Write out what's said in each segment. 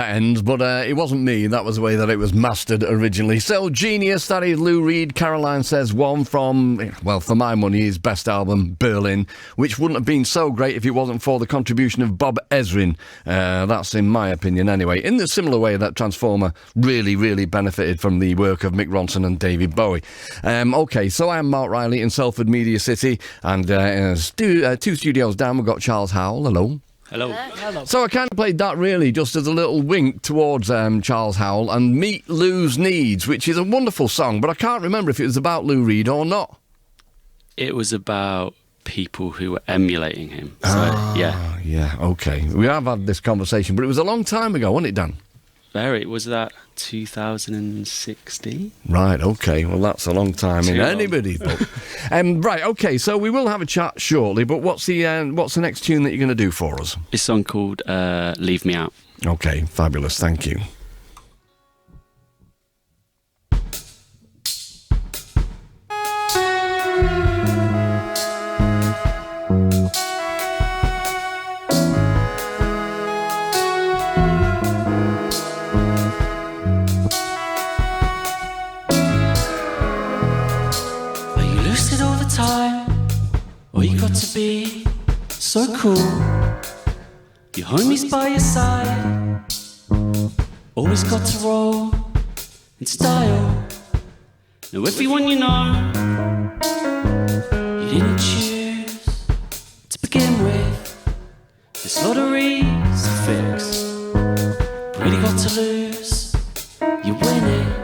Ends, but it wasn't me. That was the way that it was mastered originally. So, Genius, that is Lou Reed. Caroline says one from, well, for my money, his best album, Berlin, which wouldn't have been so great if it wasn't for the contribution of Bob Ezrin. That's in my opinion anyway. In the similar way that Transformer really, really benefited from the work of Mick Ronson and David Bowie. OK, so I'm Mark Riley in Salford Media City, and two studios down, we've got Charles Howl. Hello. Hello. Hello. So I kind of played that really just as a little wink towards Charles Howl and Meet Lou's Needs, which is a wonderful song, but I can't remember if it was about Lou Reed or not. It was about people who were emulating him. So, yeah. Yeah, OK. We have had this conversation, but it was a long time ago, wasn't it, Dan? Very. Was that 2016? Right, OK. Well, that's a long time in Too long. anybody's book. Right, OK, so we will have a chat shortly, but what's the next tune that you're going to do for us? This song called Leave Me Out. OK, fabulous. Thank you. Or you got to be so cool. Your homies by your side. Always got to roll in style. Now everyone you know, you didn't choose to begin with. This lottery's a fix. Really got to lose, you win it.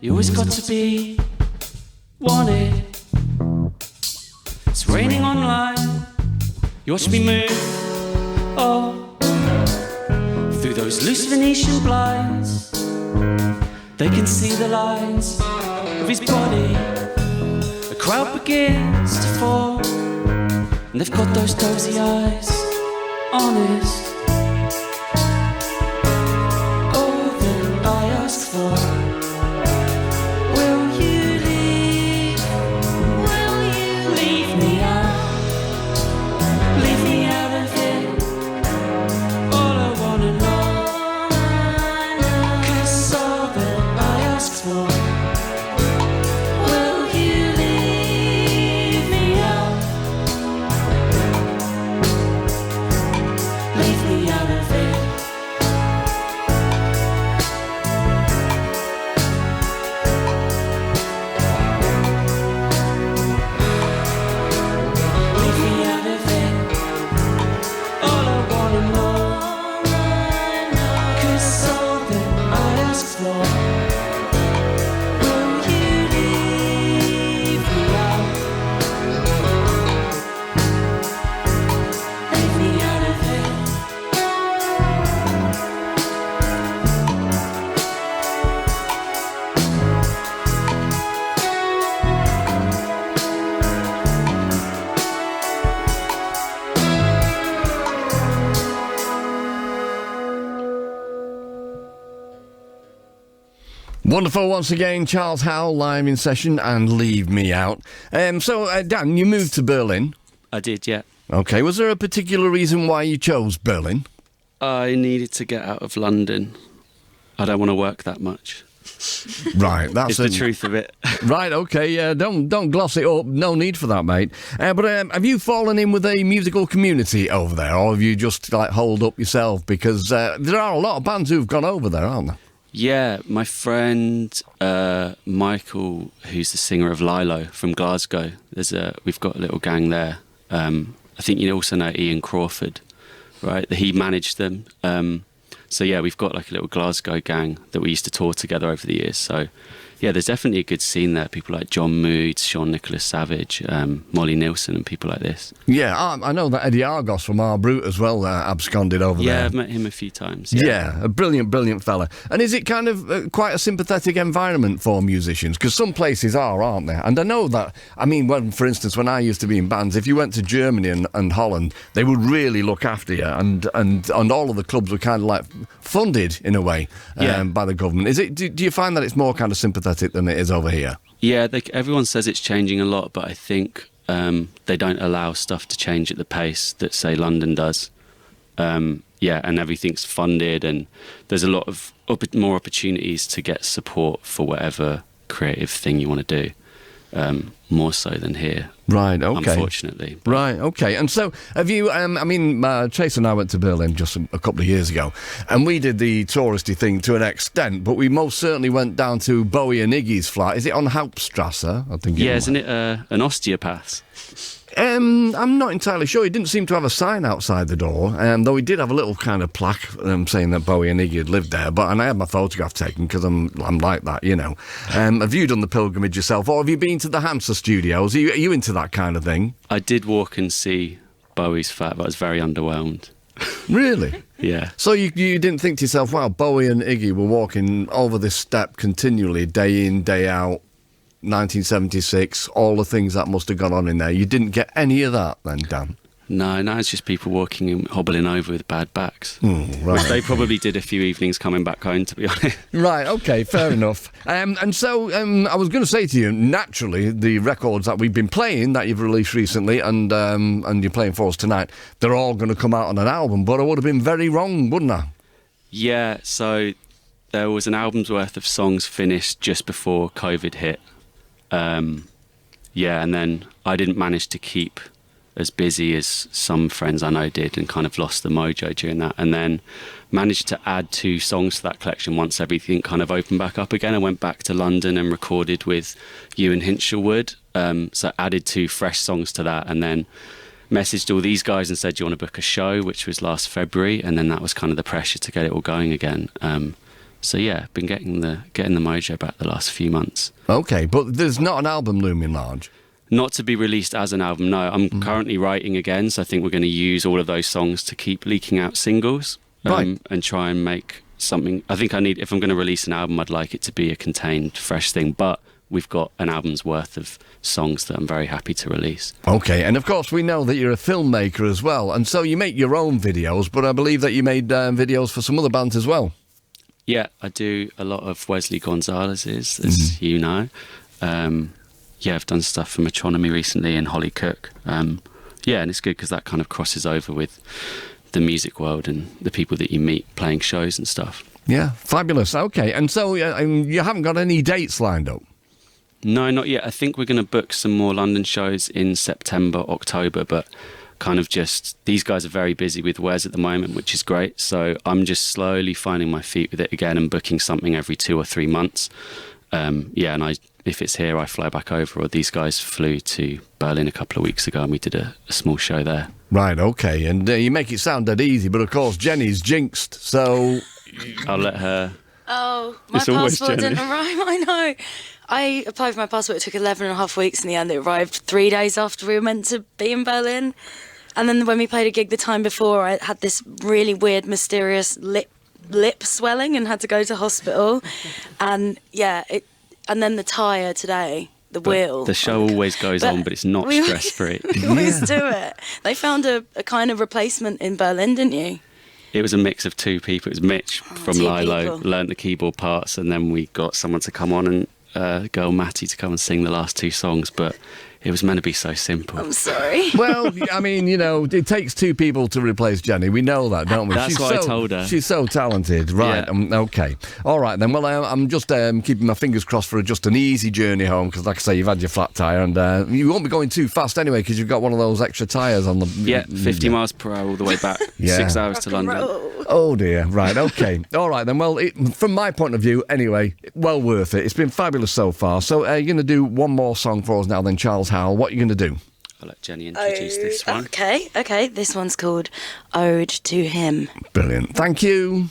You always got to be wanted. It's raining online. You watch me move, oh, through those loose Venetian blinds. They can see the lines of his body. The crowd begins to fall, and they've got those dozy eyes, honest. All that I ask for. Wonderful once again, Charles Howl live in session and Leave Me Out. So, Dan, you moved to Berlin. I did, yeah. OK, was there a particular reason why you chose Berlin? I needed to get out of London. I don't want to work that much. Right, that's It's the truth of it. Right, okay, yeah, don't gloss it up. No need for that, mate. But have you fallen in with a musical community over there, or have you just like holed up yourself? Because there are a lot of bands who've gone over there, aren't there? Yeah, my friend Michael, who's the singer of Lilo from Glasgow. We've got a little gang there. I think you also know Ian Crawford, right? He managed them. So yeah, we've got like a little Glasgow gang that we used to tour together over the years. So yeah, there's definitely a good scene there. People like John Moods, Sean Nicholas Savage, Molly Nilsson and people like this. Yeah, I know that Eddie Argos from Our Brute as well absconded over there. Yeah, I've met him a few times. Yeah, a brilliant fella. And is it kind of quite a sympathetic environment for musicians? Because some places aren't they? And I know that, I mean, for instance, when I used to be in bands, if you went to Germany and Holland, they would really look after you, and all of the clubs were kind of like funded in a way by the government. Do you find that it's more kind of sympathetic than it is over here? Yeah, everyone says it's changing a lot, but I think they don't allow stuff to change at the pace that, say, London does. And everything's funded, and there's a lot of more opportunities to get support for whatever creative thing you want to do, more so than here. Right, okay. Unfortunately. Right, okay. And so, have you, Chase and I went to Berlin just a couple of years ago, and we did the touristy thing to an extent, but we most certainly went down to Bowie and Iggy's flat. Is it on Hauptstrasse? I think. Yeah, isn't it an osteopath? I'm not entirely sure. He didn't seem to have a sign outside the door, though he did have a little kind of plaque saying that Bowie and Iggy had lived there. And I had my photograph taken because I'm like that, you know. Have you done the pilgrimage yourself, or have you been to the Hansa Studios? Are you into that kind of thing? I did walk and see Bowie's flat, but I was very underwhelmed. Really? Yeah. So you didn't think to yourself, wow, Bowie and Iggy were walking over this step continually, day in, day out, 1976, all the things that must have gone on in there. You didn't get any of that then, Dan? No, it's just people walking and hobbling over with bad backs. Right. Which they probably did a few evenings coming back home, to be honest. Right, okay, fair enough. And so I was going to say to you, naturally, the records that we've been playing, that you've released recently, and you're playing for us tonight, they're all going to come out on an album, but I would have been very wrong, wouldn't I? Yeah, so there was an album's worth of songs finished just before COVID hit. And then I didn't manage to keep as busy as some friends I know did, and kind of lost the mojo during that, and then managed to add 2 songs to that collection once everything kind of opened back up again. I went back to London and recorded with Ewan Hinshelwood, so added 2 fresh songs to that, and then messaged all these guys and said, do you want to book a show, which was last February, and then that was kind of the pressure to get it all going again. So yeah, been getting the mojo back the last few months. Okay, but there's not an album looming large? Not to be released as an album, no. I'm currently writing again, so I think we're going to use all of those songs to keep leaking out singles, and try and make something. I think if I'm going to release an album, I'd like it to be a contained, fresh thing, but we've got an album's worth of songs that I'm very happy to release. Okay, and of course we know that you're a filmmaker as well, and so you make your own videos, but I believe that you made videos for some other bands as well. Yeah, I do a lot of Wesley Gonzalez's, as you know. I've done stuff for Metronomy recently and Holly Cook. And it's good because that kind of crosses over with the music world and the people that you meet playing shows and stuff. Yeah, fabulous. Okay, and so you haven't got any dates lined up? No, not yet. I think we're going to book some more London shows in September, October, but kind of just, these guys are very busy with Wes at the moment, which is great. So I'm just slowly finding my feet with it again and booking something every 2 or 3 months. If it's here, I fly back over, or these guys flew to Berlin a couple of weeks ago and we did a small show there. Right, okay. And you make it sound dead easy, but of course Jenny's jinxed, so... I'll let her... Oh, my passport didn't arrive, I know. I applied for my passport, it took 11 and a half weeks in the end. It arrived 3 days after we were meant to be in Berlin. And then when we played a gig the time before, I had this really weird, mysterious lip swelling and had to go to hospital. And and then the tyre today, the wheel. The show always goes on, but it's not stress-free. We always do it. They found a kind of replacement in Berlin, didn't you? It was a mix of 2 people. It was Mitch from Lilo, learnt the keyboard parts, and then we got someone to come on and girl Matty to come and sing the last 2 songs. But It was meant to be so simple. I'm sorry. Well, I mean, you know, it takes two people to replace Jenny. We know that, don't we? That's what I told her. She's so talented. Right, Yeah. okay. All right, then. Well, I'm just keeping my fingers crossed for just an easy journey home, because, like I say, you've had your flat tyre, and you won't be going too fast anyway, because you've got one of those extra tyres on the... Yeah, 50 miles per hour all the way back. Yeah. 6 hours to London. Oh, dear. Right, okay. All right, then. Well, from my point of view, anyway, well worth it. It's been fabulous so far. So you're going to do one more song for us now, then, Charles Howl. What are you going to do? I'll let Jenny introduce this one. Okay. This one's called Ode to Him. Brilliant. Thank you.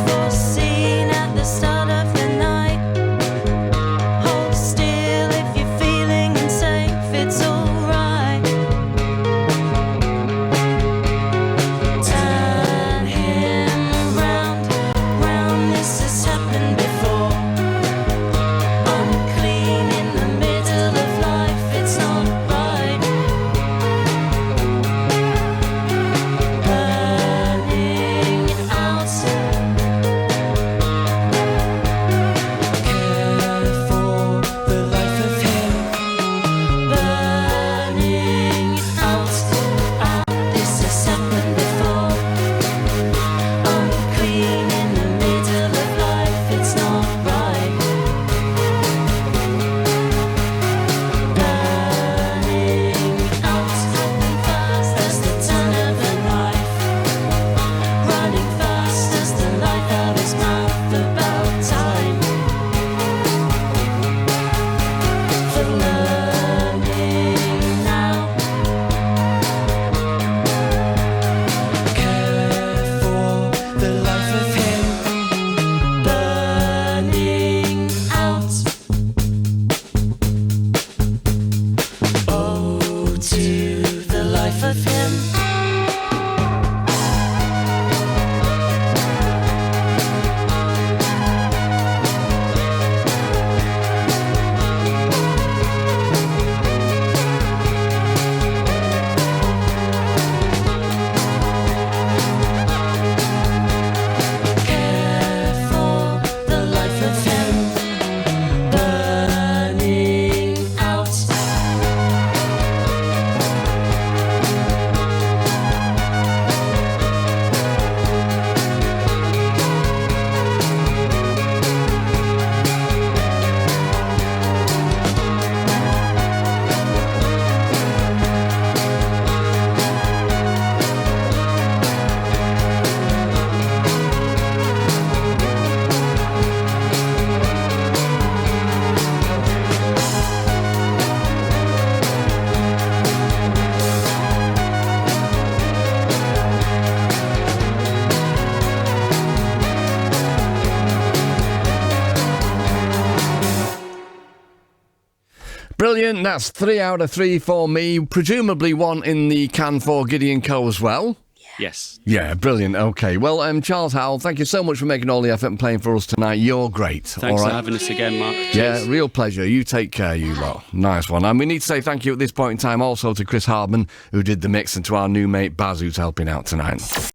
Foreseen at the start of the night. Hold still if you're feeling unsafe. It's alright. Turn him round. This has happened before. Unclean in the middle of life. It's not right. Burning out. Care for the life of him. Burning out. This has happened before. Unclean in the middle of life. It's not right. Burning out. Fast as the turn of a knife. Running fast as the light of his mouth. About time for learning now. Care for the life of him. Burning out. Oh, to the life of him. Care for the life of him. Burning out. Brilliant. That's 3 out of 3 for me. Presumably one in the can for Gideon Coe as well. Yes. Yeah, brilliant. Okay. Well, Charles Howell, thank you so much for making all the effort and playing for us tonight. You're great. Thanks all for right? having us again, Mark. Yeah, Cheers. real pleasure. You take care, you lot. Nice one. And we need to say thank you at this point in time also to Chris Hardman, who did the mix, and to our new mate Baz, who's helping out tonight.